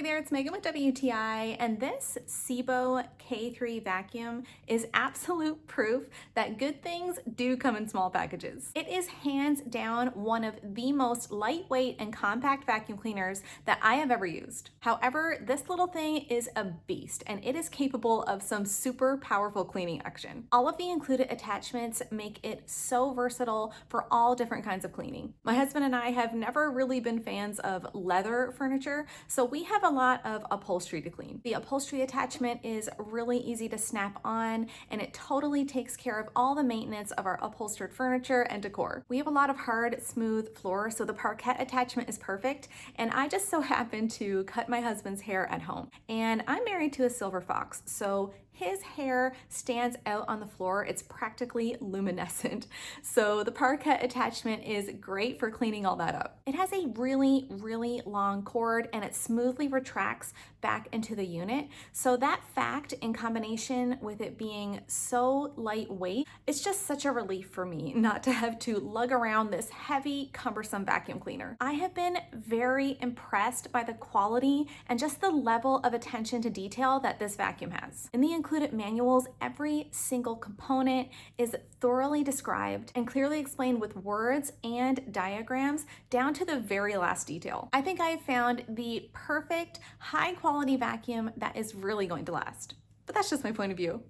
Hey there, it's Megan with WTI, and this SEBO K3 vacuum is absolute proof that good things do come in small packages. It is hands down one of the most lightweight and compact vacuum cleaners that I have ever used. However, this little thing is a beast, and it is capable of some super powerful cleaning action. All of the included attachments make it so versatile for all different kinds of cleaning. My husband and I have never really been fans of leather furniture, so we have a lot of upholstery to clean. The upholstery attachment is really easy to snap on, and it totally takes care of all the maintenance of our upholstered furniture and decor. We have a lot of hard, smooth floor, so the parquet attachment is perfect, and I just so happen to cut my husband's hair at home. And I'm married to a silver fox, so his hair stands out on the floor. It's practically luminescent. So the parquet attachment is great for cleaning all that up. It has a really, really long cord, and it smoothly retracts back into the unit. So that fact, in combination with it being so lightweight, it's just such a relief for me not to have to lug around this heavy, cumbersome vacuum cleaner. I have been very impressed by the quality and just the level of attention to detail that this vacuum has. In the included manuals, every single component is thoroughly described and clearly explained with words and diagrams down to the very last detail. I think I have found the perfect high quality vacuum that is really going to last. But that's just my point of view.